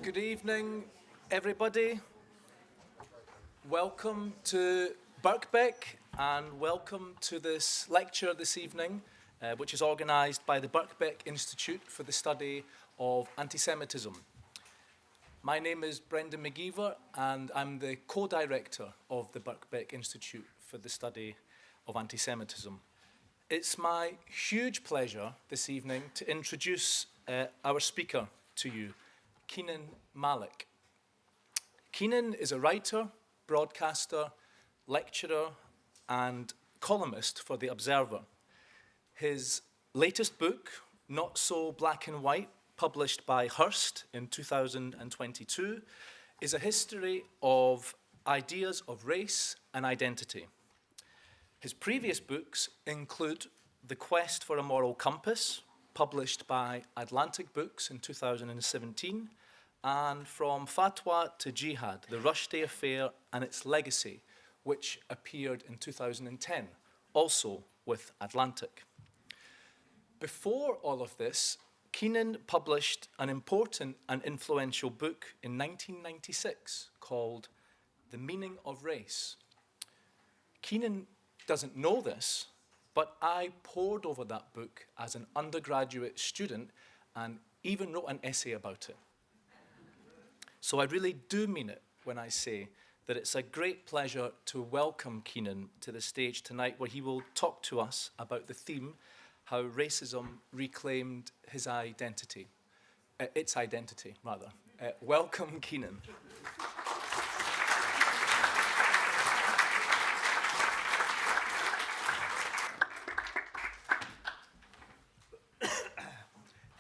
Good evening, everybody. Welcome to Birkbeck and welcome to this lecture this evening, which is organised by the Birkbeck Institute for the Study of Anti-Semitism. My name is Brendan McGeever and I'm the co-director of the Birkbeck Institute for the Study of Anti-Semitism. It's my huge pleasure this evening to introduce our speaker to you, Kenan Malik. Kenan is a writer, broadcaster, lecturer, and columnist for The Observer. His latest book, Not So Black and White, published by Hearst in 2022, is a history of ideas of race and identity. His previous books include The Quest for a Moral Compass, published by Atlantic Books in 2017, and From Fatwa to Jihad, The Rushdie Affair and Its Legacy, which appeared in 2010, also with Atlantic. Before all of this, Kenan published an important and influential book in 1996 called The Meaning of Race. Kenan doesn't know this, but I pored over that book as an undergraduate student and even wrote an essay about it. So I really do mean it when I say that it's a great pleasure to welcome Kenan to the stage tonight, where he will talk to us about the theme, how racism reclaimed his identity, its identity, rather. Welcome, Kenan.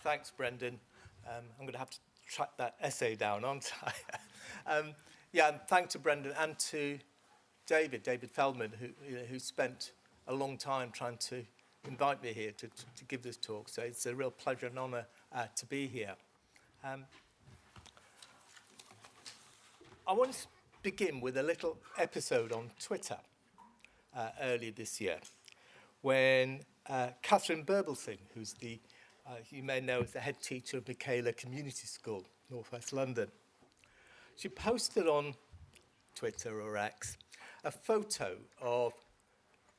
Thanks, Brendan. I'm going to have to track that essay down, aren't I? And thanks to Brendan and to David Feldman, who spent a long time trying to invite me here to give this talk. So it's a real pleasure and honour to be here. I want to begin with a little episode on Twitter earlier this year, when Catherine Birbalsingh, who's the you may know as the head teacher of Michaela Community School, Northwest London. She posted on Twitter or X a photo of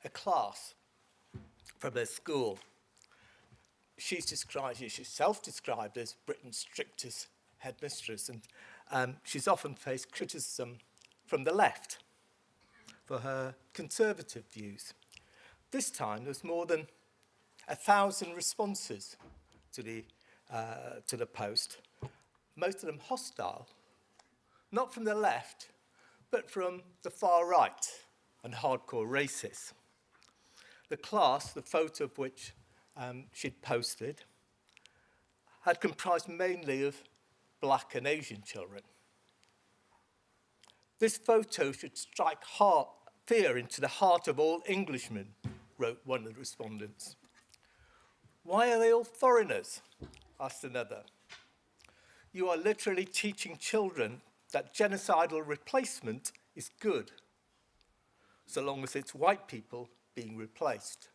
a class from her school. She's self-described as Britain's strictest headmistress, and she's often faced criticism from the left for her conservative views. This time, there's more than 1,000 responses to the post, most of them hostile, not from the left, but from the far right and hardcore racists. The class, the photo of which she'd posted, had comprised mainly of black and Asian children. This photo should strike fear into the heart of all Englishmen, wrote one of the respondents. Why are they all foreigners? Asked another. You are literally teaching children that genocidal replacement is good, so long as it's white people being replaced.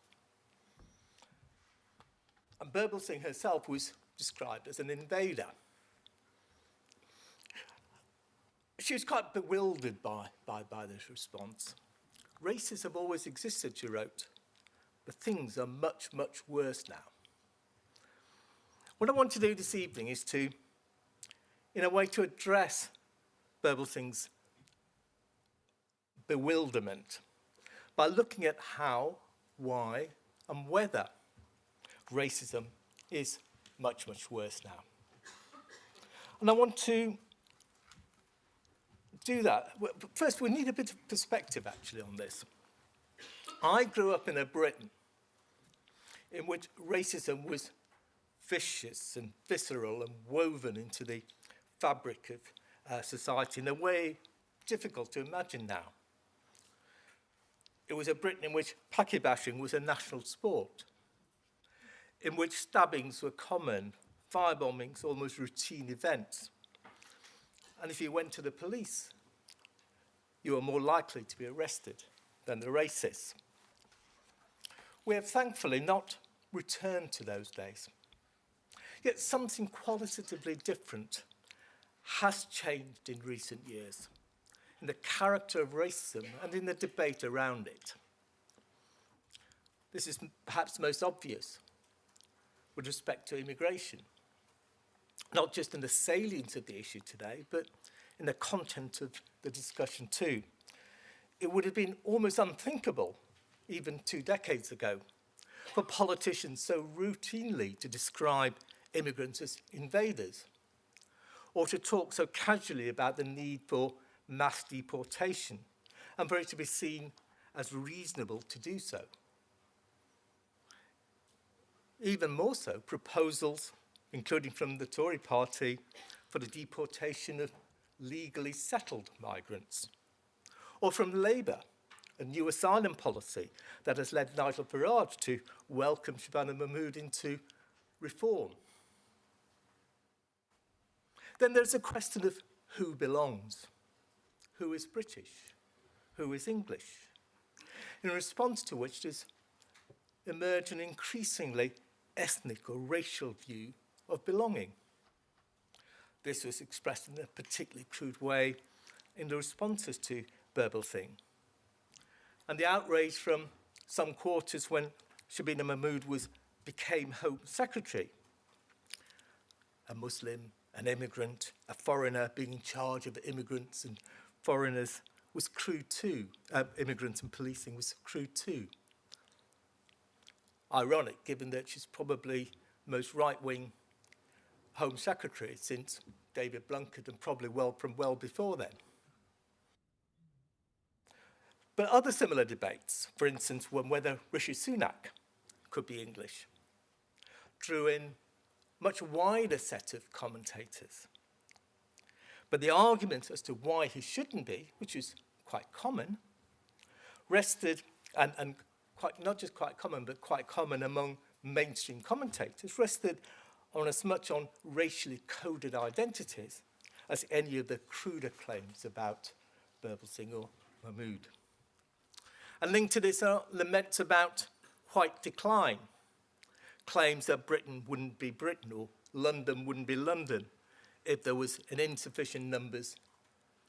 And Birbalsingh herself was described as an invader. She was quite bewildered by this response. Races have always existed, she wrote, but things are much, much worse now. What I want to do this evening is to, in a way, to address Birbalsingh's bewilderment by looking at how, why, and whether racism is much, much worse now. And I want to do that. First, we need a bit of perspective, actually, on this. I grew up in a Britain in which racism was vicious and visceral and woven into the fabric of society in a way difficult to imagine now. It was a Britain in which paki bashing was a national sport, in which stabbings were common, firebombings almost routine events. And if you went to the police, you were more likely to be arrested than the racists. We have thankfully not returned to those days. Yet something qualitatively different has changed in recent years in the character of racism and in the debate around it. This is perhaps most obvious with respect to immigration, not just in the salience of the issue today, but in the content of the discussion too. It would have been almost unthinkable, even 2 decades ago, for politicians so routinely to describe immigrants as invaders, or to talk so casually about the need for mass deportation, and for it to be seen as reasonable to do so. Even more so, proposals, including from the Tory party, for the deportation of legally settled migrants, or from Labour, a new asylum policy that has led Nigel Farage to welcome Shabana Mahmood into reform. Then there's a question of who belongs, who is British, who is English, in response to which there's emerged an increasingly ethnic or racial view of belonging. This was expressed in a particularly crude way in the responses to Verbal Thing. And the outrage from some quarters when Shabana Mahmood became Home Secretary, a Muslim, an immigrant, a foreigner being in charge of immigrants and foreigners was crude too. Immigrants and policing was crude too. Ironic, given that she's probably the most right-wing Home Secretary since David Blunkett and probably well before then. But other similar debates, for instance, whether Rishi Sunak could be English, drew in much wider set of commentators. But the argument as to why he shouldn't be, which is quite common, rested, and quite, not just quite common, but quite common among mainstream commentators, rested on as much on racially coded identities as any of the cruder claims about Verbal Singh or Mahmood. And linked to this are laments about white decline, claims that Britain wouldn't be Britain or London wouldn't be London if there was an insufficient numbers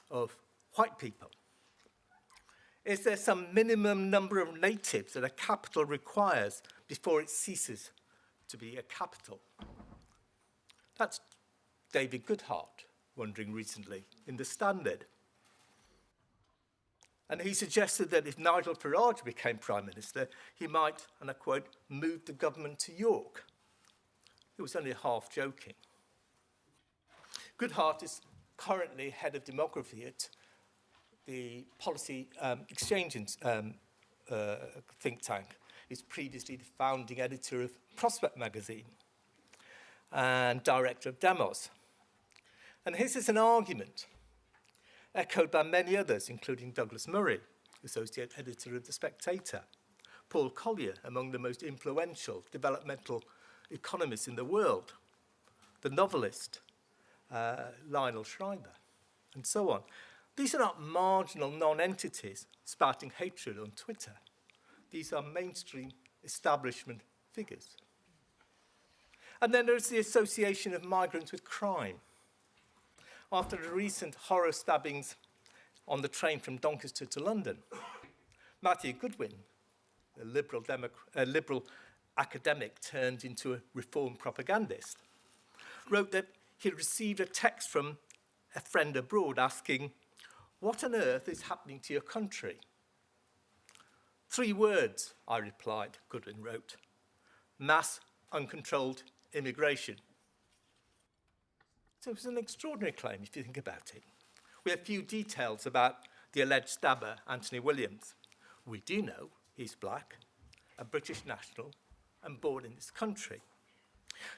of white people. Is there some minimum number of natives that a capital requires before it ceases to be a capital? That's David Goodhart wondering recently in The Standard. And he suggested that if Nigel Farage became Prime Minister, he might, and I quote, move the government to York. He was only half joking. Goodhart is currently head of demography at the Policy Exchange think tank. He's previously the founding editor of Prospect magazine and director of Demos. And his is an argument echoed by many others, including Douglas Murray, associate editor of The Spectator, Paul Collier, among the most influential developmental economists in the world, the novelist Lionel Schreiber, and so on. These are not marginal non-entities spouting hatred on Twitter. These are mainstream establishment figures. And then there's the association of migrants with crime. After the recent horror stabbings on the train from Doncaster to London, Matthew Goodwin, a liberal academic turned into a reform propagandist, wrote that he received a text from a friend abroad asking, "What on earth is happening to your country?" 3 words, I replied, Goodwin wrote. Mass uncontrolled immigration. So it was an extraordinary claim, if you think about it. We have few details about the alleged stabber, Anthony Williams. We do know he's black, a British national, and born in this country.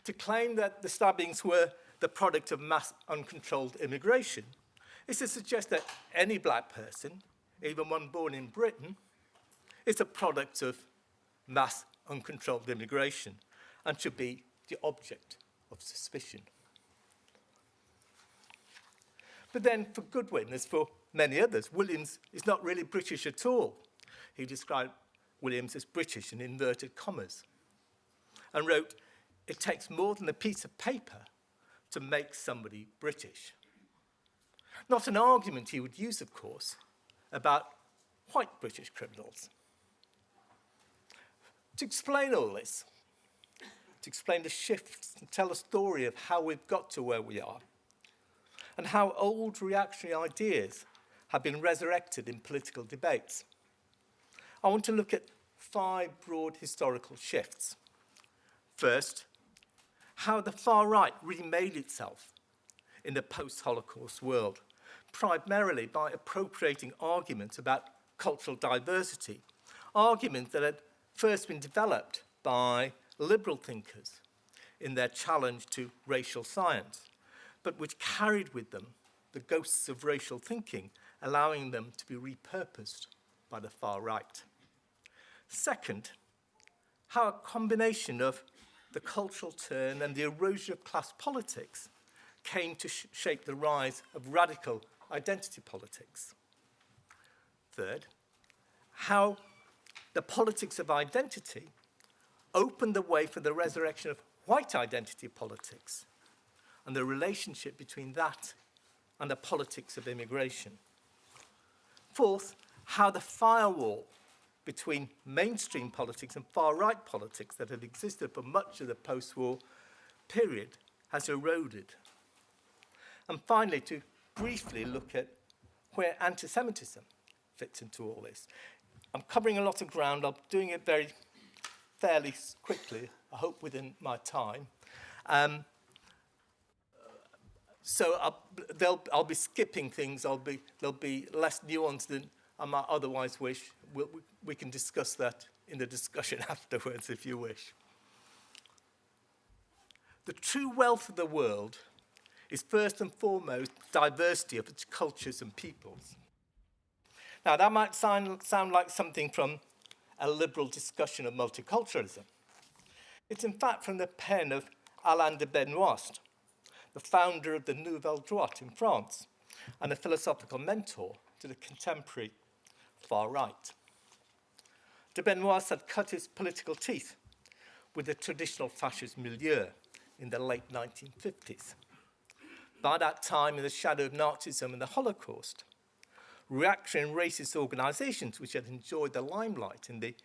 To claim that the stabbings were the product of mass uncontrolled immigration is to suggest that any black person, even one born in Britain, is a product of mass uncontrolled immigration and should be the object of suspicion. But then for Goodwin, as for many others, Williams is not really British at all. He described Williams as British in inverted commas and wrote, "It takes more than a piece of paper to make somebody British." Not an argument he would use, of course, about white British criminals. To explain all this, to explain the shifts and tell a story of how we've got to where we are, and how old reactionary ideas have been resurrected in political debates, I want to look at 5 broad historical shifts. First, how the far right remade itself in the post-Holocaust world, primarily by appropriating arguments about cultural diversity, arguments that had first been developed by liberal thinkers in their challenge to racial science, but which carried with them the ghosts of racial thinking, allowing them to be repurposed by the far right. Second, how a combination of the cultural turn and the erosion of class politics came to shape the rise of radical identity politics. Third, how the politics of identity opened the way for the resurrection of white identity politics and the relationship between that and the politics of immigration. Fourth, how the firewall between mainstream politics and far-right politics that had existed for much of the post-war period has eroded. And finally, to briefly look at where anti-Semitism fits into all this. I'm covering a lot of ground. I'm doing it fairly quickly, I hope within my time. So I'll be skipping things. They'll be less nuanced than I might otherwise wish. We can discuss that in the discussion afterwards if you wish. The true wealth of the world is first and foremost diversity of its cultures and peoples. Now, that might sound like something from a liberal discussion of multiculturalism. It's in fact from the pen of Alain de Benoist, the founder of the Nouvelle Droite in France, and a philosophical mentor to the contemporary far right. De Benoist had cut his political teeth with the traditional fascist milieu in the late 1950s. By that time, in the shadow of Nazism and the Holocaust, reactionary and racist organizations which had enjoyed the limelight in the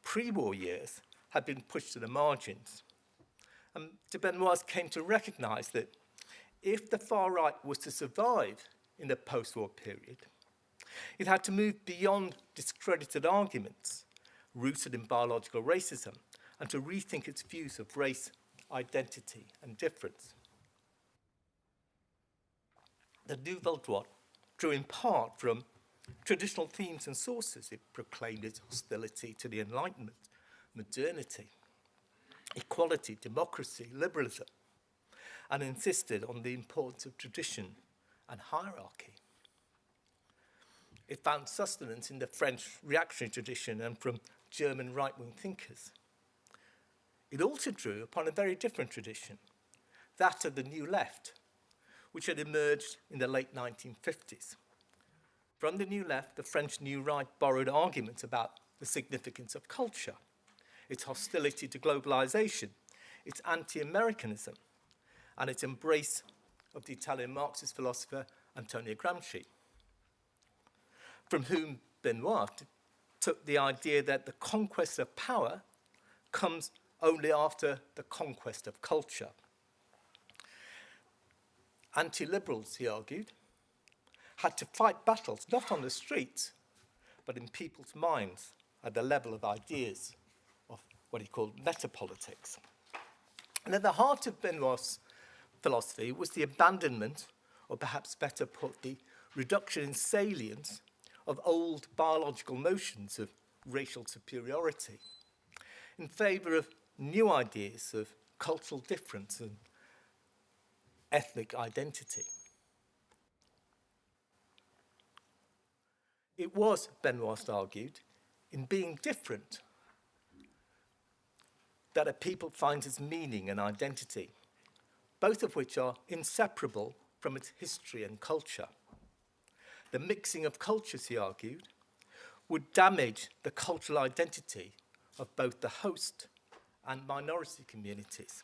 pre-war years had been pushed to the margins. And de Benoist came to recognize that if the far right was to survive in the post-war period, it had to move beyond discredited arguments rooted in biological racism and to rethink its views of race, identity, and difference. The Nouvelle Droite drew in part from traditional themes and sources. It proclaimed its hostility to the Enlightenment, modernity, equality, democracy, liberalism, and insisted on the importance of tradition and hierarchy. It found sustenance in the French reactionary tradition and from German right-wing thinkers. It also drew upon a very different tradition, that of the New Left, which had emerged in the late 1950s. From the New Left, the French New Right borrowed arguments about the significance of culture, its hostility to globalization, its anti-Americanism, and its embrace of the Italian Marxist philosopher Antonio Gramsci, from whom Benoist took the idea that the conquest of power comes only after the conquest of culture. Anti-liberals, he argued, had to fight battles not on the streets, but in people's minds at the level of ideas, of what he called metapolitics. And at the heart of Benoist's philosophy was the abandonment, or perhaps better put, the reduction in salience of old biological notions of racial superiority in favor of new ideas of cultural difference and ethnic identity. It was, Benoist argued, in being different that a people finds its meaning and identity, both of which are inseparable from its history and culture. The mixing of cultures, he argued, would damage the cultural identity of both the host and minority communities.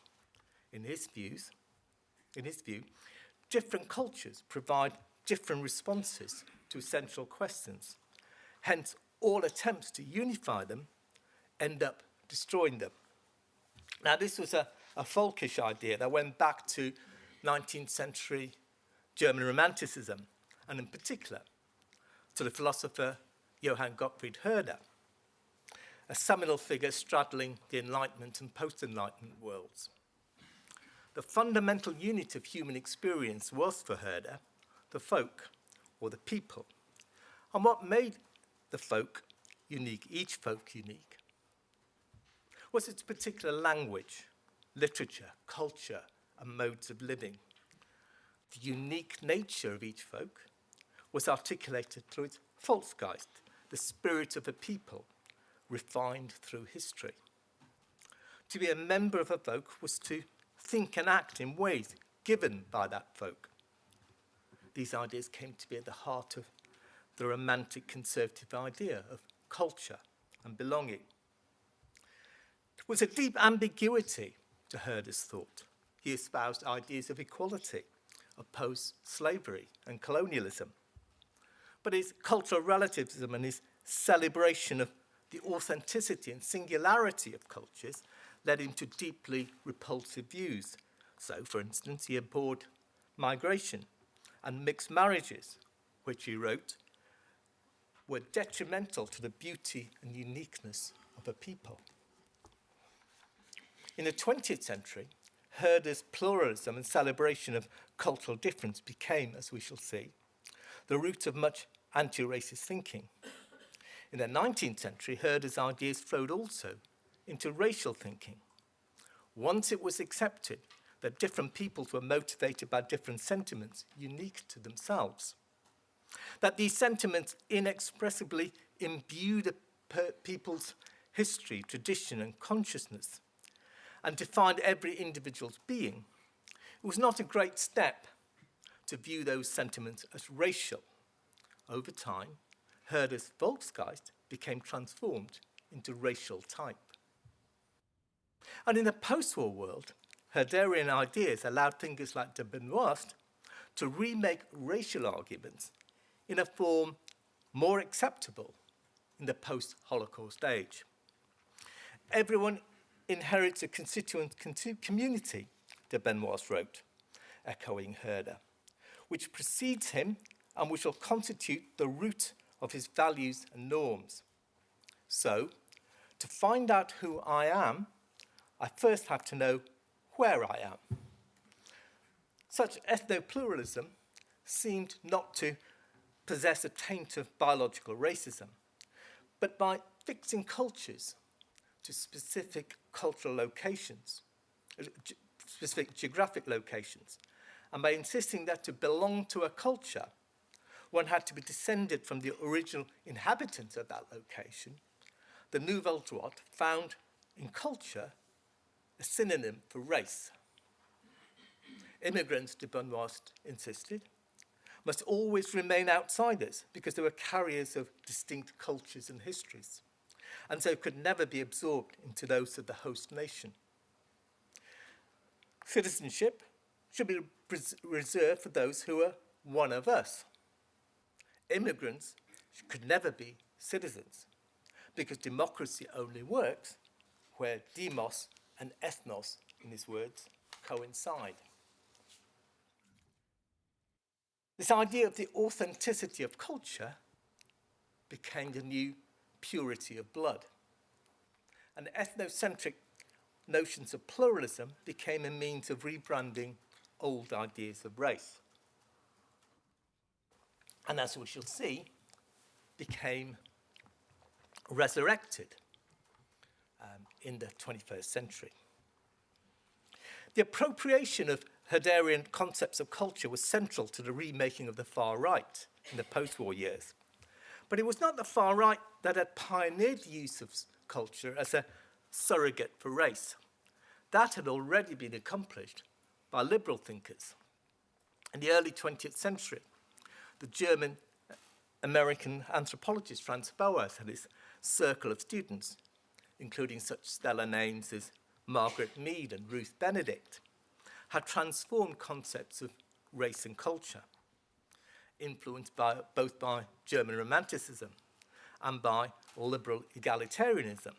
In his view, different cultures provide different responses to essential questions. Hence, all attempts to unify them end up destroying them. Now, this was a folkish idea that went back to 19th century German Romanticism, and in particular to the philosopher Johann Gottfried Herder, a seminal figure straddling the Enlightenment and post-Enlightenment worlds. The fundamental unit of human experience was, for Herder, the folk, or the people. And what made the folk unique, each folk unique, was its particular language, literature, culture, and modes of living. The unique nature of each folk was articulated through its Volksgeist, the spirit of a people, refined through history. To be a member of a folk was to think and act in ways given by that folk. These ideas came to be at the heart of the romantic conservative idea of culture and belonging. There was a deep ambiguity to Herder's thought. He espoused ideas of equality, opposed slavery and colonialism. But his cultural relativism and his celebration of the authenticity and singularity of cultures led him to deeply repulsive views. So, for instance, he abhorred migration and mixed marriages, which he wrote were detrimental to the beauty and uniqueness of a people. In the 20th century, Herder's pluralism and celebration of cultural difference became, as we shall see, the root of much anti-racist thinking. In the 19th century, Herder's ideas flowed also into racial thinking. Once it was accepted that different peoples were motivated by different sentiments unique to themselves, that these sentiments inexpressibly imbued a people's history, tradition, and consciousness, and defined every individual's being, it was not a great step to view those sentiments as racial. Over time, Herder's Volksgeist became transformed into racial type. And in the post-war world, Herderian ideas allowed thinkers like de Benoist to remake racial arguments in a form more acceptable in the post-Holocaust age. Everyone inherits a constituent community, de Benoist wrote, echoing Herder, which precedes him and which will constitute the root of his values and norms. So, to find out who I am, I first have to know where I am. Such ethno-pluralism seemed not to possess a taint of biological racism, but by fixing cultures to specific cultural locations, specific geographic locations, and by insisting that to belong to a culture, one had to be descended from the original inhabitants of that location, the Nouvelle Droite found in culture a synonym for race. Immigrants, de Benoist insisted, must always remain outsiders because they were carriers of distinct cultures and histories, and so could never be absorbed into those of the host nation. Citizenship should be reserved for those who are one of us. Immigrants could never be citizens, because democracy only works where demos and ethnos, in his words, coincide. This idea of the authenticity of culture became the new purity of blood. And ethnocentric notions of pluralism became a means of rebranding old ideas of race. And as we shall see, became resurrected in the 21st century. The appropriation of Herderian concepts of culture was central to the remaking of the far right in the post-war years. But it was not the far right that had pioneered the use of culture as a surrogate for race. That had already been accomplished by liberal thinkers. In the early 20th century, the German-American anthropologist Franz Boas had his circle of students, including such stellar names as Margaret Mead and Ruth Benedict, had transformed concepts of race and culture. influenced both by German Romanticism and by liberal egalitarianism,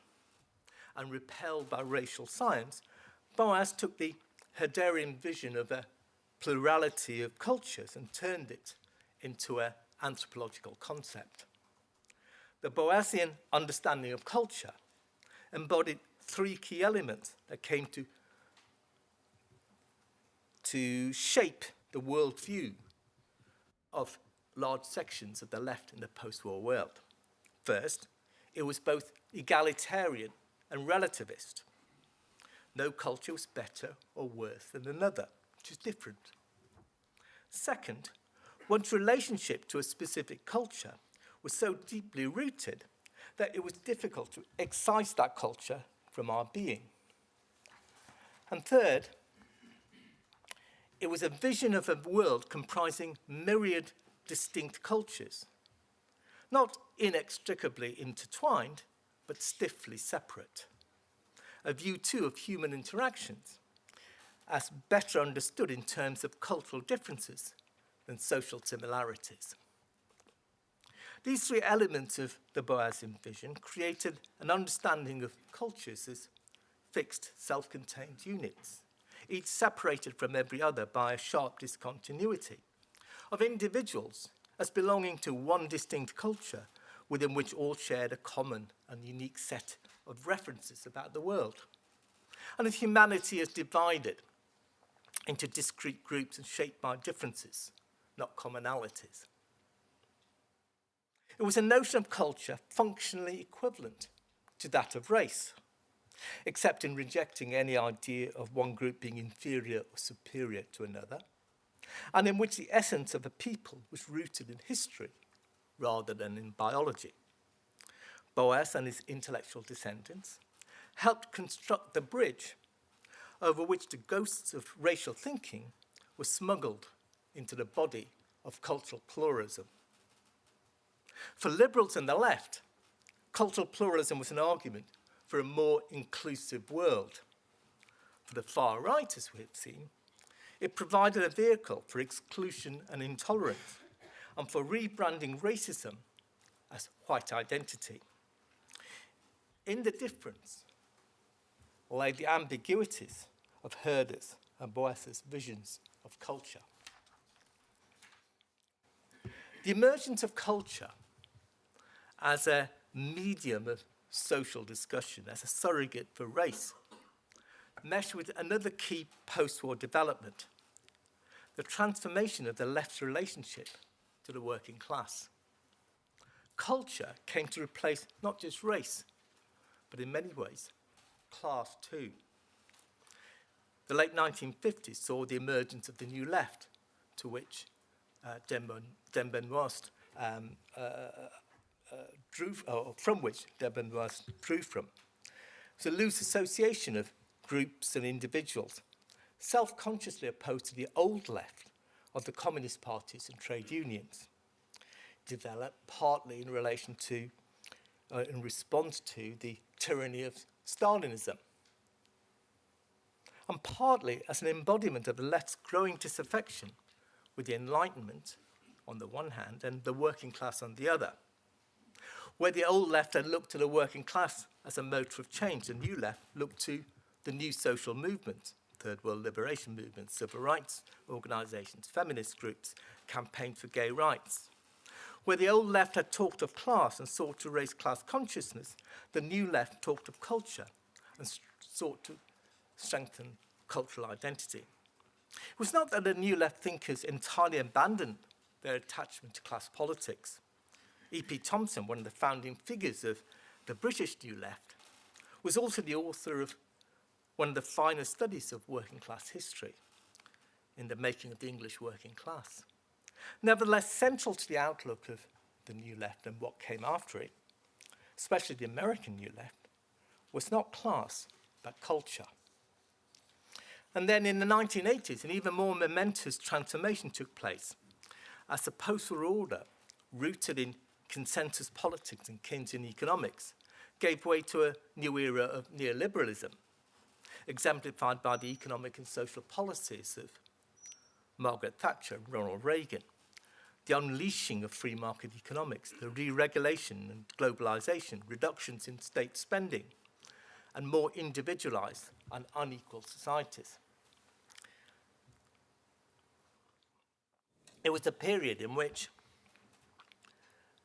and repelled by racial science, Boas took the Herderian vision of a plurality of cultures and turned it into an anthropological concept. The Boasian understanding of culture embodied three key elements that came to shape the worldview of large sections of the left in the post-war world. First, it was both egalitarian and relativist. No culture was better or worse than another, which is different. Second, one's relationship to a specific culture was so deeply rooted that it was difficult to excise that culture from our being. And third, it was a vision of a world comprising myriad distinct cultures, not inextricably intertwined, but stiffly separate. A view, too, of human interactions as better understood in terms of cultural differences than social similarities. These three elements of the Boasian vision created an understanding of cultures as fixed, self-contained units, each separated from every other by a sharp discontinuity, of individuals as belonging to one distinct culture within which all shared a common and unique set of references about the world, and of humanity as divided into discrete groups and shaped by differences, not commonalities. It was a notion of culture functionally equivalent to that of race, except in rejecting any idea of one group being inferior or superior to another, and in which the essence of a people was rooted in history rather than in biology. Boas and his intellectual descendants helped construct the bridge over which the ghosts of racial thinking were smuggled into the body of cultural pluralism. For liberals and the left, cultural pluralism was an argument for a more inclusive world. For the far right, as we have seen, it provided a vehicle for exclusion and intolerance, and for rebranding racism as white identity. In the difference lay the ambiguities of Herder's and Boas's visions of culture. The emergence of culture as a medium of social discussion, as a surrogate for race, meshed with another key post-war development, the transformation of the left's relationship to the working class. Culture came to replace not just race, but in many ways, class too. The late 1950s saw the emergence of the new left, to which from which Benoist drew from. It's a loose association of groups and individuals, self-consciously opposed to the old left of the communist parties and trade unions, developed partly in relation to, in response to the tyranny of Stalinism, and partly as an embodiment of the left's growing disaffection with the Enlightenment on the one hand and the working class on the other. Where the old left had looked to the working class as a motor of change, the new left looked to the new social movements, Third World liberation movements, civil rights organizations, feminist groups, campaigned for gay rights. Where the old left had talked of class and sought to raise class consciousness, the new left talked of culture and sought to strengthen cultural identity. It was not that the new left thinkers entirely abandoned their attachment to class politics. E.P. Thompson, one of the founding figures of the British New Left, was also the author of one of the finest studies of working class history, In the Making of the English Working Class. Nevertheless, central to the outlook of the New Left and what came after it, especially the American New Left, was not class, but culture. And then in the 1980s, an even more momentous transformation took place as the post-war order, rooted in consensus politics and Keynesian economics, gave way to a new era of neoliberalism, exemplified by the economic and social policies of Margaret Thatcher and Ronald Reagan. the unleashing of free market economics, the re-regulation and globalization, reductions in state spending, and more individualized and unequal societies. It was a period in which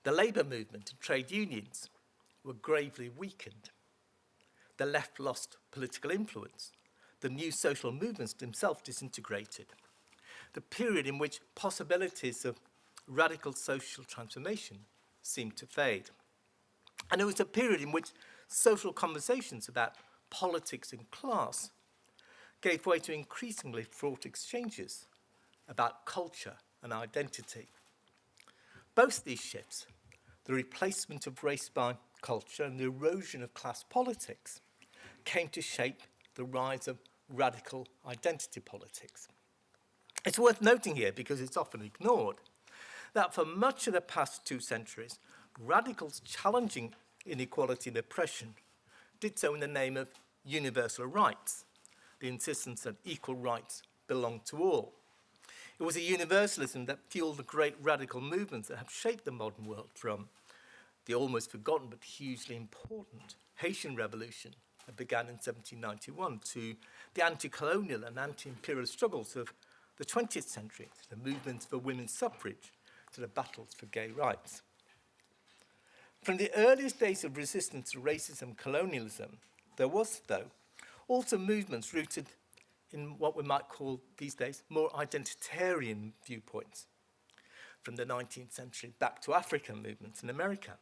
the labour movement and trade unions were gravely weakened. The left lost political influence. The new social movements themselves disintegrated. The period in which possibilities of radical social transformation seemed to fade. And it was a period in which social conversations about politics and class gave way to increasingly fraught exchanges about culture and identity. Both these shifts, the replacement of race by culture and the erosion of class politics, came to shape the rise of radical identity politics. It's worth noting here, because it's often ignored, that for much of the past 2 centuries, radicals challenging inequality and oppression did so in the name of universal rights, the insistence that equal rights belong to all. It was a universalism that fueled the great radical movements that have shaped the modern world, from the almost forgotten but hugely important Haitian Revolution that began in 1791 to the anti-colonial and anti-imperial struggles of the 20th century, to the movements for women's suffrage, to the battles for gay rights. From the earliest days of resistance to racism and colonialism, there was, though, also movements rooted in what we might call these days more identitarian viewpoints, from the 19th century back to African movements in America,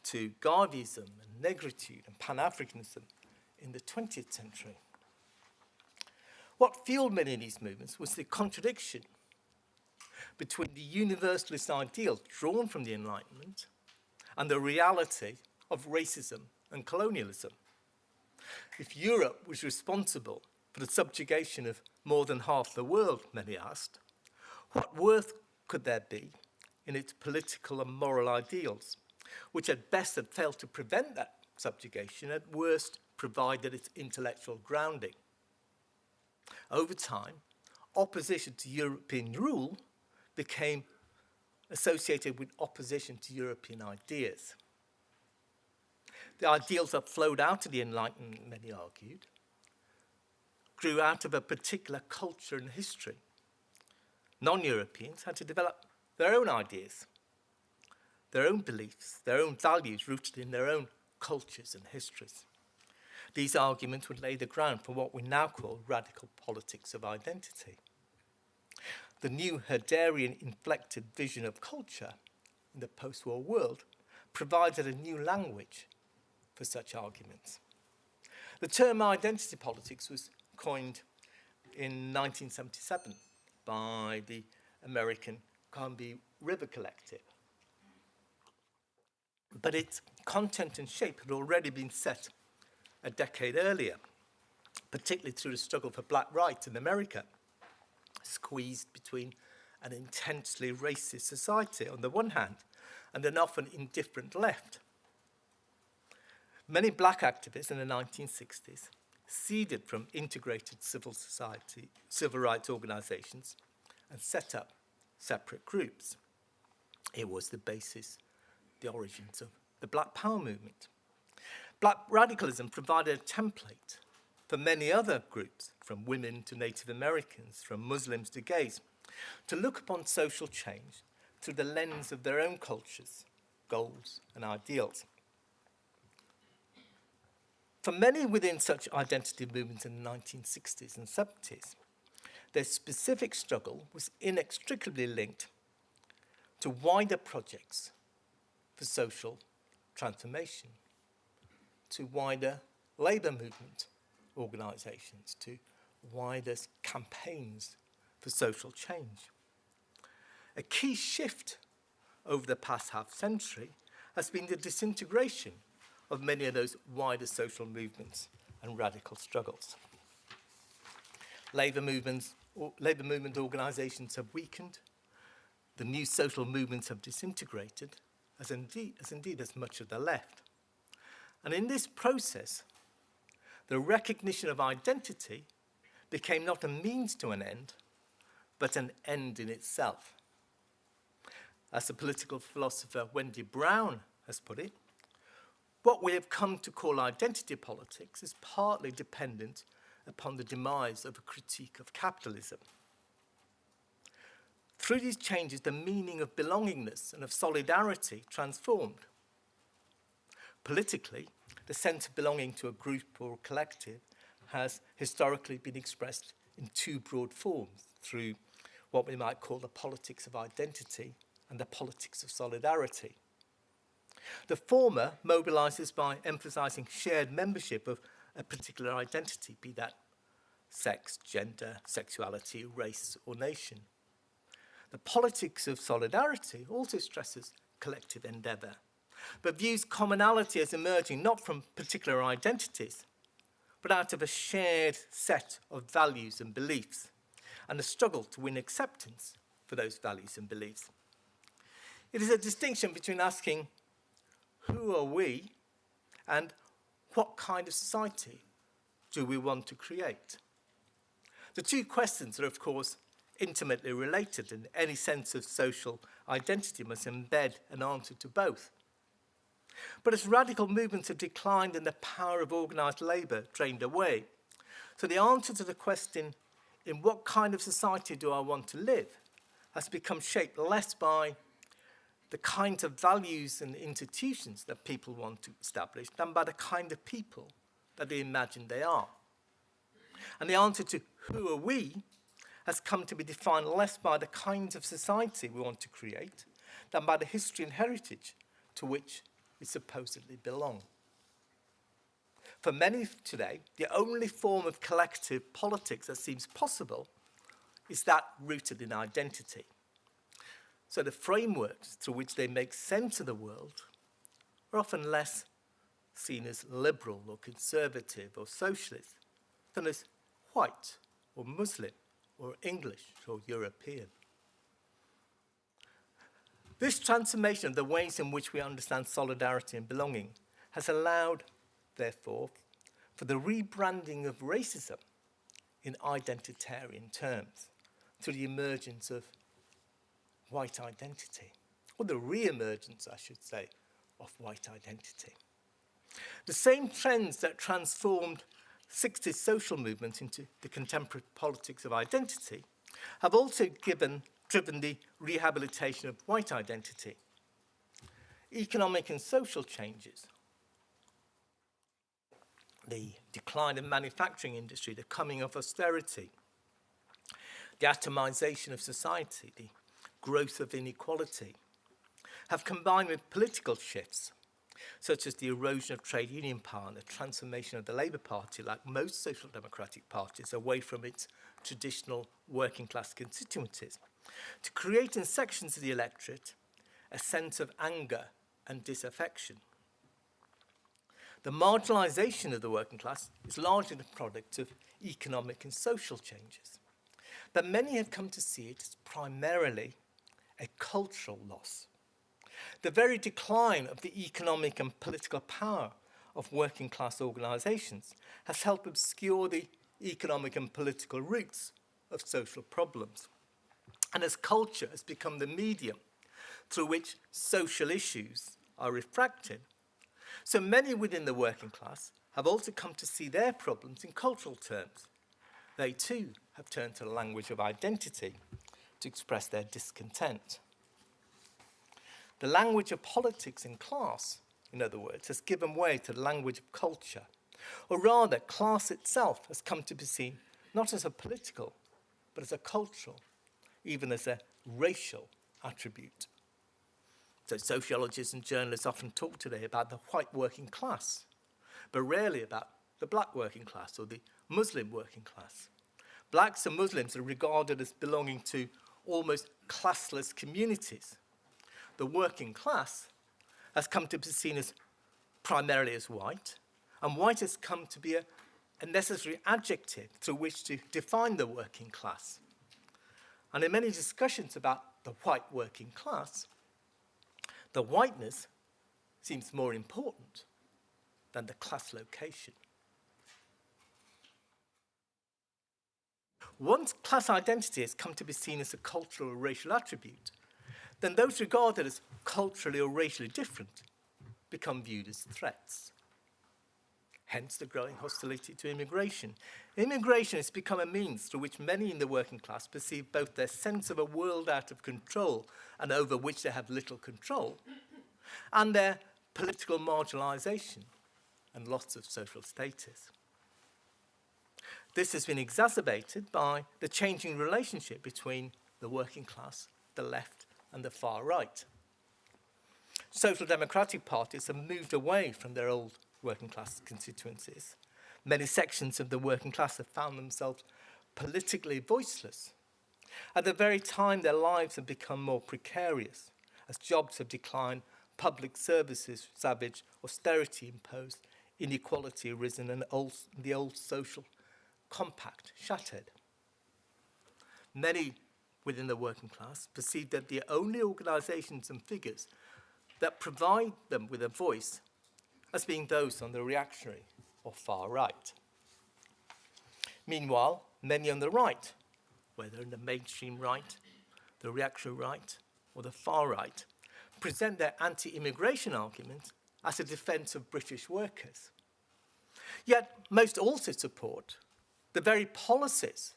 to Garveyism and negritude and Pan-Africanism in the 20th century. What fueled many of these movements was the contradiction between the universalist ideals drawn from the Enlightenment and the reality of racism and colonialism. If Europe was responsible for the subjugation of more than half the world, many asked, what worth could there be in its political and moral ideals, which at best had failed to prevent that subjugation, at worst provided its intellectual grounding? Over time, opposition to European rule became associated with opposition to European ideas. The ideals that flowed out of the Enlightenment, many argued, grew out of a particular culture and history. Non-Europeans had to develop their own ideas, their own beliefs, their own values rooted in their own cultures and histories. These arguments would lay the ground for what we now call radical politics of identity. The new Herderian-inflected vision of culture in the post-war world provided a new language for such arguments. The term identity politics was coined in 1977 by the American Columbia River Collective. But its content and shape had already been set a decade earlier, particularly through the struggle for black rights in America, squeezed between an intensely racist society on the one hand and an often indifferent left. Many black activists in the 1960s seeded from integrated civil rights organizations and set up separate groups. It was the basis, the origins of the Black Power movement. Black radicalism provided a template for many other groups, from women to Native Americans, from Muslims to gays, to look upon social change through the lens of their own cultures, goals, and ideals. For many within such identity movements in the 1960s and 70s, their specific struggle was inextricably linked to wider projects for social transformation, to wider labour movement organisations, to wider campaigns for social change. A key shift over the past half-century has been the disintegration of many of those wider social movements and radical struggles. Labour movement organisations have weakened, the new social movements have disintegrated, as indeed as much of the left. And in this process, the recognition of identity became not a means to an end, but an end in itself. as the political philosopher Wendy Brown has put it, what we have come to call identity politics is partly dependent upon the demise of a critique of capitalism. Through these changes, the meaning of belongingness and of solidarity transformed. Politically, the sense of belonging to a group or collective has historically been expressed in two broad forms, through what we might call the politics of identity and the politics of solidarity. The former mobilizes by emphasizing shared membership of a particular identity, be that sex, gender, sexuality, race, or nation. The politics of solidarity also stresses collective endeavour, but views commonality as emerging not from particular identities, but out of a shared set of values and beliefs, and the struggle to win acceptance for those values and beliefs. It is a distinction between asking, who are we, and what kind of society do we want to create? The two questions are, of course, intimately related, and any sense of social identity must embed an answer to both. But as radical movements have declined and the power of organised labour drained away, so the answer to the question, in what kind of society do I want to live, has become shaped less by the kinds of values and institutions that people want to establish than by the kind of people that they imagine they are. And the answer to who are we has come to be defined less by the kinds of society we want to create than by the history and heritage to which we supposedly belong. For many today, the only form of collective politics that seems possible is that rooted in identity. So the frameworks through which they make sense of the world are often less seen as liberal or conservative or socialist than as white or Muslim or English or European. This transformation of the ways in which we understand solidarity and belonging has allowed, therefore, for the rebranding of racism in identitarian terms through the emergence of white identity, or the re-emergence, I should say, of white identity. The same trends that transformed 60s social movements into the contemporary politics of identity have also driven the rehabilitation of white identity. Economic and social changes, the decline of manufacturing industry, the coming of austerity, the atomization of society, the growth of inequality, have combined with political shifts, such as the erosion of trade union power and the transformation of the Labour Party, like most social democratic parties, away from its traditional working class constituencies, to create in sections of the electorate a sense of anger and disaffection. The marginalisation of the working class is largely the product of economic and social changes, but many have come to see it as primarily a cultural loss. The very decline of the economic and political power of working class organisations has helped obscure the economic and political roots of social problems. And as culture has become the medium through which social issues are refracted, so many within the working class have also come to see their problems in cultural terms. They too have turned to the language of identity to express their discontent. The language of politics and class, in other words, has given way to the language of culture, or rather, class itself has come to be seen not as a political, but as a cultural, even as a racial attribute. So sociologists and journalists often talk today about the white working class, but rarely about the black working class or the Muslim working class. Blacks and Muslims are regarded as belonging to almost classless communities. The working class has come to be seen as primarily as white, and white has come to be a necessary adjective through which to define the working class. And in many discussions about the white working class, the whiteness seems more important than the class location. Once class identity has come to be seen as a cultural or racial attribute, then those regarded as culturally or racially different become viewed as threats. Hence the growing hostility to immigration. Immigration has become a means through which many in the working class perceive both their sense of a world out of control and over which they have little control, and their political marginalisation and loss of social status. This has been exacerbated by the changing relationship between the working class, the left, and the far right. Social democratic parties have moved away from their old working class constituencies. Many sections of the working class have found themselves politically voiceless. At the very time their lives have become more precarious, as jobs have declined, public services savage, austerity imposed, inequality arisen, and the old social compact shattered. Many within the working class perceive that the only organisations and figures that provide them with a voice as being those on the reactionary or far right. Meanwhile, many on the right, whether in the mainstream right, the reactionary right, or the far right, present their anti-immigration argument as a defence of British workers. Yet most also support the very policies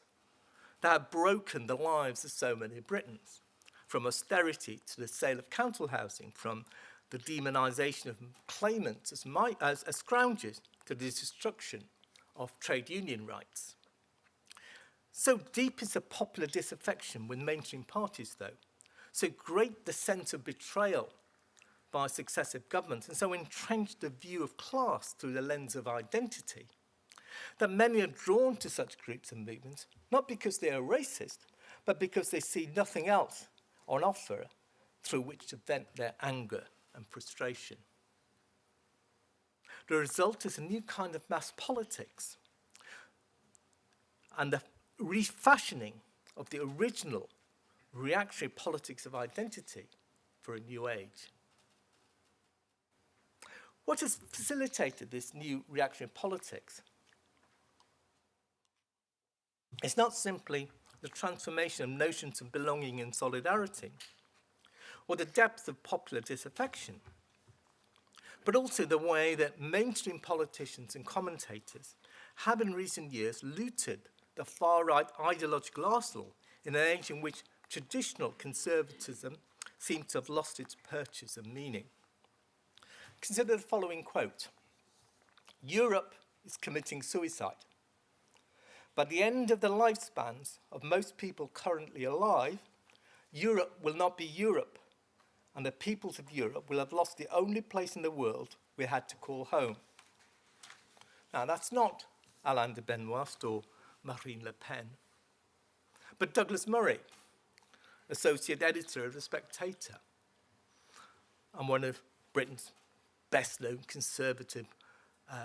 that have broken the lives of so many Britons, from austerity to the sale of council housing, from the demonisation of claimants as scroungers to the destruction of trade union rights. So deep is the popular disaffection with mainstream parties, though, so great the sense of betrayal by successive governments, and so entrenched the view of class through the lens of identity, that many are drawn to such groups and movements, not because they are racist, but because they see nothing else on offer through which to vent their anger and frustration. The result is a new kind of mass politics and the refashioning of the original reactionary politics of identity for a new age. What has facilitated this new reactionary politics? It's not simply the transformation of notions of belonging and solidarity, or the depth of popular disaffection, but also the way that mainstream politicians and commentators have in recent years looted the far-right ideological arsenal in an age in which traditional conservatism seems to have lost its purchase and meaning. Consider the following quote: "Europe is committing suicide. By the end of the lifespans of most people currently alive, Europe will not be Europe, and the peoples of Europe will have lost the only place in the world we had to call home." Now, that's not Alain de Benoist or Marine Le Pen, but Douglas Murray, associate editor of The Spectator, and one of Britain's best-known conservative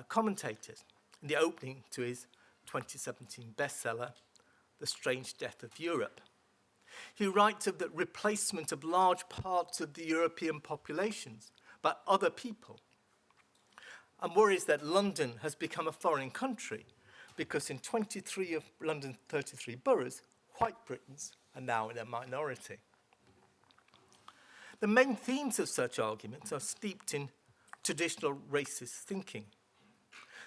commentators, in the opening to his 2017 bestseller, The Strange Death of Europe. He writes of the replacement of large parts of the European populations by other people, and worries that London has become a foreign country because in 23 of London's 33 boroughs, white Britons are now in a minority. The main themes of such arguments are steeped in traditional racist thinking.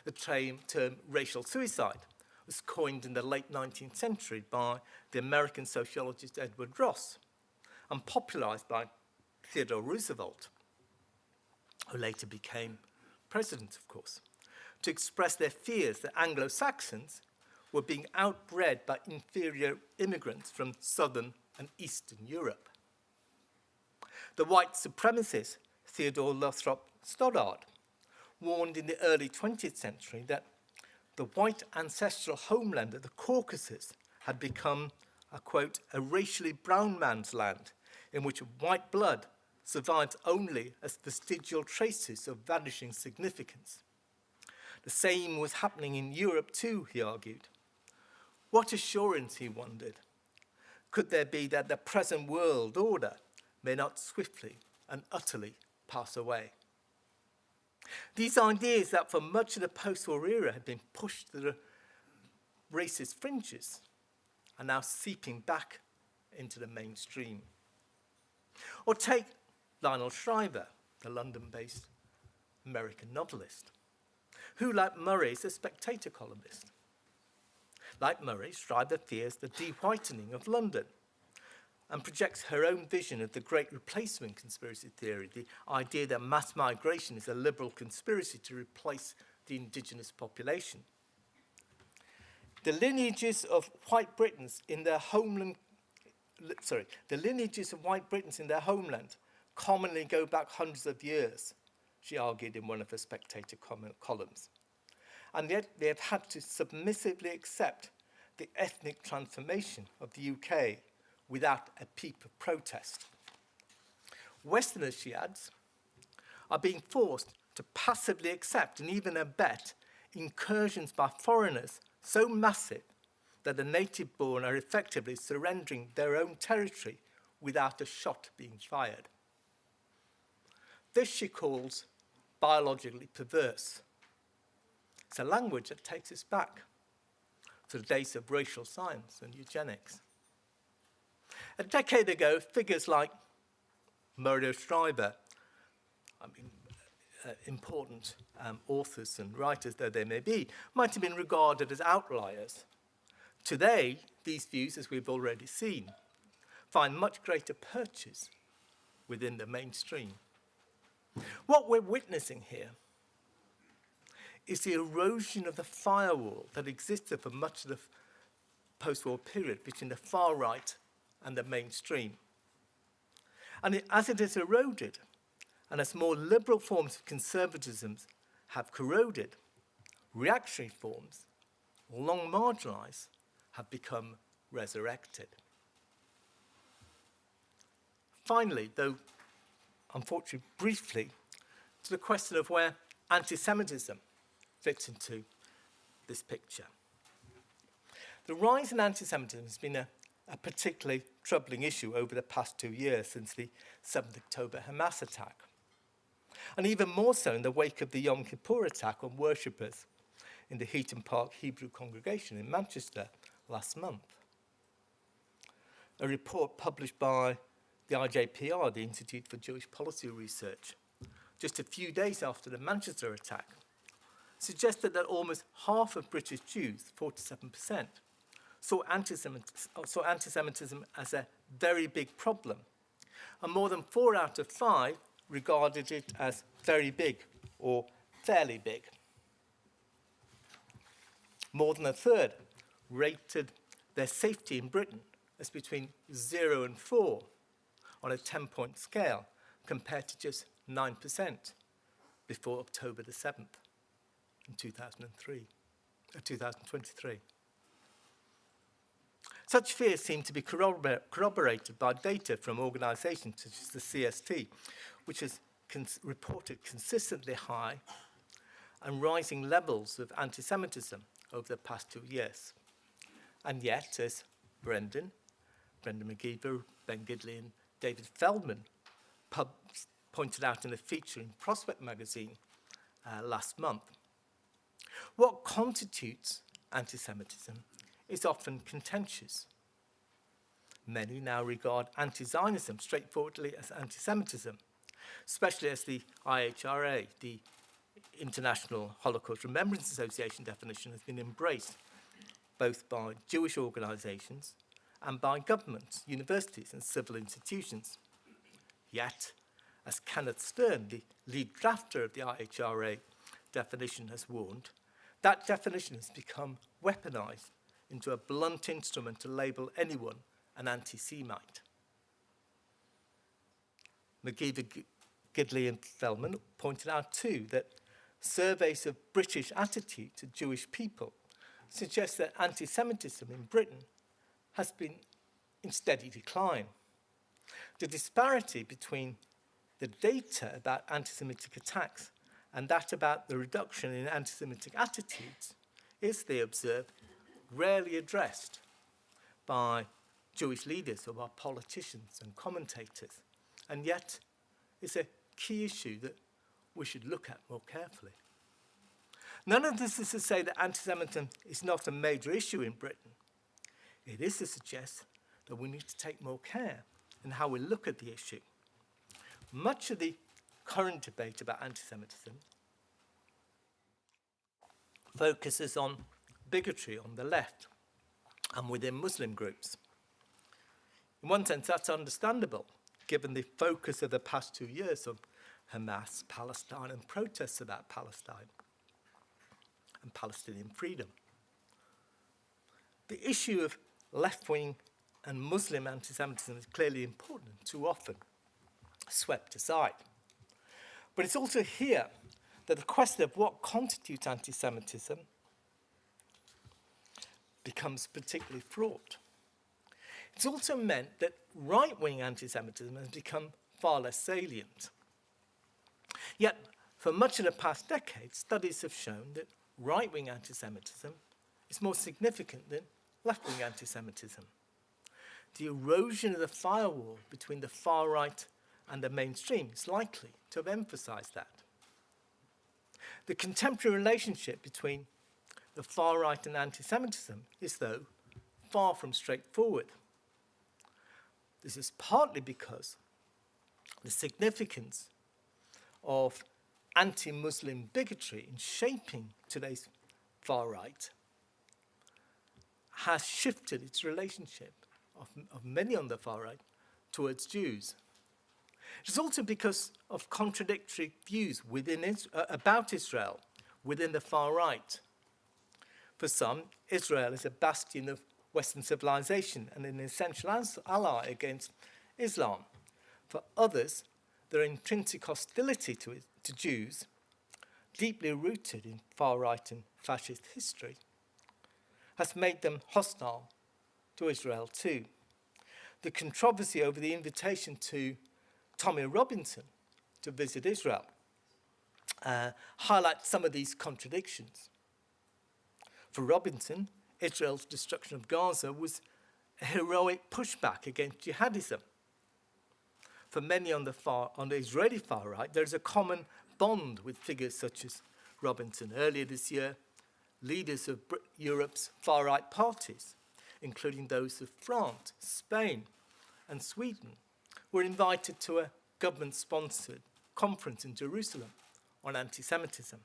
The term racial suicide was coined in the late 19th century by the American sociologist Edward Ross and popularized by Theodore Roosevelt, who later became president, of course, to express their fears that Anglo-Saxons were being outbred by inferior immigrants from Southern and Eastern Europe. The white supremacist Theodore Lothrop Stoddard warned in the early 20th century that the white ancestral homeland of the Caucasus had become, quote, a racially brown man's land in which white blood survives only as vestigial traces of vanishing significance. The same was happening in Europe too, he argued. What assurance, he wondered, could there be that the present world order may not swiftly and utterly pass away? These ideas that for much of the post-war era had been pushed to the racist fringes are now seeping back into the mainstream. Or take Lionel Shriver, the London-based American novelist, who, like Murray, is a Spectator columnist. Like Murray, Shriver fears the de-whitening of London and projects her own vision of the Great Replacement conspiracy theory, the idea that mass migration is a liberal conspiracy to replace the indigenous population. The lineages of white Britons in their homeland, commonly go back hundreds of years, she argued in one of her Spectator columns. And yet they have had to submissively accept the ethnic transformation of the UK without a peep of protest. Westerners, she adds, are being forced to passively accept and even abet incursions by foreigners so massive that the native-born are effectively surrendering their own territory without a shot being fired. This she calls biologically perverse. It's a language that takes us back to the days of racial science and eugenics. A decade ago, figures like Murray Shriver, important authors and writers though they may be, might have been regarded as outliers. Today, these views, as we've already seen, find much greater purchase within the mainstream. What we're witnessing here is the erosion of the firewall that existed for much of the post-war period between the far right and the mainstream. And as it has eroded, and as more liberal forms of conservatism have corroded, reactionary forms, long marginalised, have become resurrected. Finally, though unfortunately briefly, to the question of where anti-Semitism fits into this picture. The rise in anti-Semitism has been a particularly troubling issue over the past 2 years since the 7th October Hamas attack, and even more so in the wake of the Yom Kippur attack on worshippers in the Heaton Park Hebrew congregation in Manchester last month. A report published by the IJPR, the Institute for Jewish Policy Research, just a few days after the Manchester attack, suggested that almost half of British Jews, 47%, saw anti-Semitism as a very big problem, and more than 4 out of 5 regarded it as very big or fairly big. More than a third rated their safety in Britain as between 0 and 4 on a 10-point scale, compared to just 9% before October the 7th in 2023. Such fears seem to be corroborated by data from organisations such as the CST, which has reported consistently high and rising levels of anti-Semitism over the past 2 years. And yet, as Brendan McGeever, Ben Gidley and David Feldman pointed out in a feature in Prospect magazine last month, what constitutes anti-Semitism is often contentious. Many now regard anti-Zionism straightforwardly as anti-Semitism, especially as the IHRA, the International Holocaust Remembrance Association definition, has been embraced both by Jewish organisations and by governments, universities and civil institutions. Yet, as Kenneth Stern, the lead drafter of the IHRA definition, has warned, that definition has become weaponised into a blunt instrument to label anyone an anti-Semite. McGeever, Gidley and Feldman pointed out too that surveys of British attitude to Jewish people suggest that anti-Semitism in Britain has been in steady decline. The disparity between the data about anti-Semitic attacks and that about the reduction in anti-Semitic attitudes is, they observe, rarely addressed by Jewish leaders or by politicians and commentators, and yet it's a key issue that we should look at more carefully. None of this is to say that anti-Semitism is not a major issue in Britain. It is to suggest that we need to take more care in how we look at the issue. much of the current debate about anti-Semitism focuses on bigotry on the left and within Muslim groups. In one sense, that's understandable, given the focus of the past 2 years on Hamas, Palestine, and protests about Palestine and Palestinian freedom. The issue of left-wing and Muslim anti-Semitism is clearly important and too often swept aside. But it's also here that the question of what constitutes anti-Semitism becomes particularly fraught. It's also meant that right-wing anti-Semitism has become far less salient. Yet, for much of the past decade, studies have shown that right-wing anti-Semitism is more significant than left-wing anti-Semitism. The erosion of the firewall between the far right and the mainstream is likely to have emphasized that. The contemporary relationship between the far right and anti-Semitism is, though, far from straightforward. This is partly because the significance of anti-Muslim bigotry in shaping today's far right has shifted its relationship of many on the far right towards Jews. It is also because of contradictory views about Israel within the far right. For some, Israel is a bastion of Western civilization and an essential ally against Islam. For others, their intrinsic hostility to Jews, deeply rooted in far-right and fascist history, has made them hostile to Israel too. The controversy over the invitation to Tommy Robinson to visit Israel highlights some of these contradictions. For Robinson, Israel's destruction of Gaza was a heroic pushback against jihadism. For many on the Israeli far right, there is a common bond with figures such as Robinson. Earlier this year, leaders of Europe's far right parties, including those of France, Spain, and Sweden, were invited to a government-sponsored conference in Jerusalem on anti-Semitism.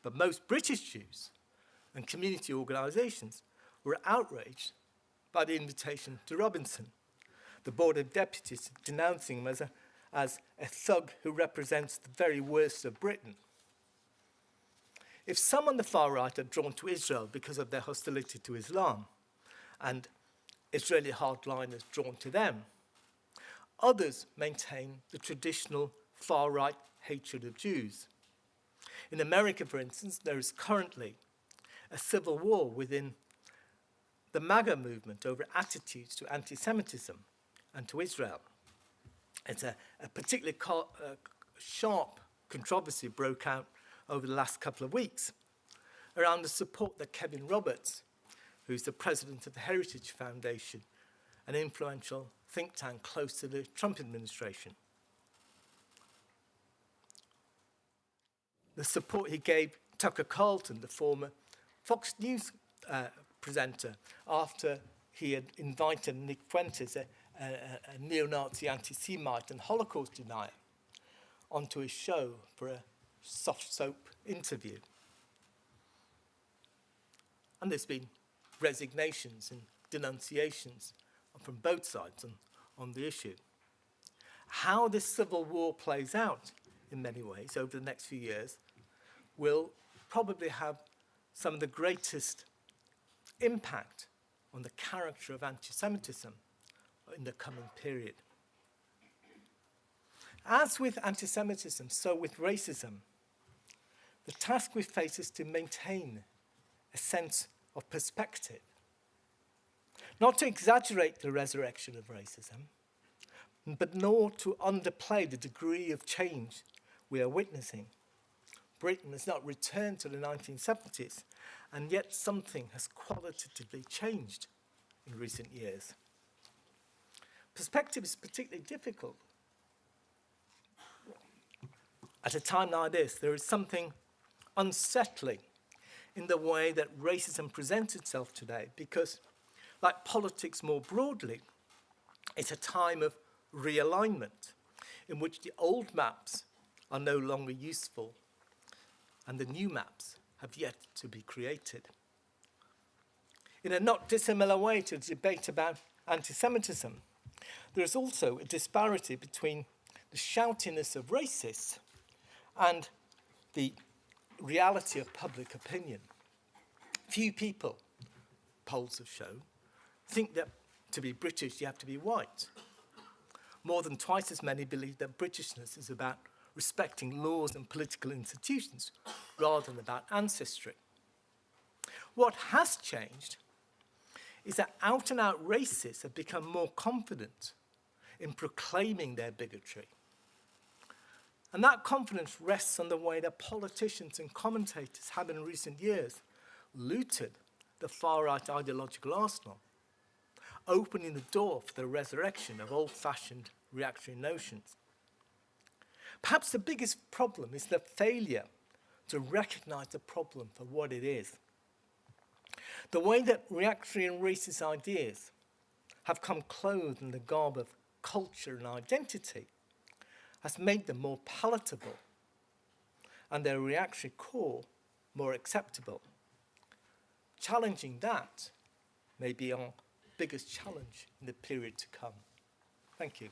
But most British Jews and community organisations were outraged by the invitation to Robinson, the Board of Deputies denouncing him as a thug who represents the very worst of Britain. If some on the far right are drawn to Israel because of their hostility to Islam, and Israeli hardliners drawn to them, others maintain the traditional far-right hatred of Jews. In America, for instance, there is currently a civil war within the MAGA movement over attitudes to anti-Semitism and to Israel. It's a particularly sharp controversy broke out over the last couple of weeks around the support that Kevin Roberts, who's the president of the Heritage Foundation, an influential think tank close to the Trump administration, the support he gave Tucker Carlson, the former Fox News presenter, after he had invited Nick Fuentes, a neo-Nazi anti-Semite and Holocaust denier, onto his show for a soft soap interview. And there's been resignations and denunciations from both sides on the issue. How this civil war plays out in many ways over the next few years will probably have some of the greatest impact on the character of anti-Semitism in the coming period. As with anti-Semitism, so with racism, the task we face is to maintain a sense of perspective, not to exaggerate the resurrection of racism, but nor to underplay the degree of change we are witnessing. Britain has not returned to the 1970s, and yet something has qualitatively changed in recent years. Perspective is particularly difficult. At a time like this, there is something unsettling in the way that racism presents itself today, because, like politics more broadly, it's a time of realignment. in which the old maps are no longer useful and the new maps have yet to be created. In a not dissimilar way to the debate about anti-Semitism, there is also a disparity between the shoutiness of racists and the reality of public opinion. Few people, polls have shown, think that to be British you have to be white. More than twice as many believe that Britishness is about respecting laws and political institutions rather than about ancestry. What has changed is that out-and-out racists have become more confident in proclaiming their bigotry. And that confidence rests on the way that politicians and commentators have in recent years looted the far-right ideological arsenal, opening the door for the resurrection of old-fashioned reactionary notions. Perhaps the biggest problem is the failure to recognize the problem for what it is. The way that reactionary and racist ideas have come clothed in the garb of culture and identity has made them more palatable and their reactionary core more acceptable. Challenging that may be our biggest challenge in the period to come. Thank you.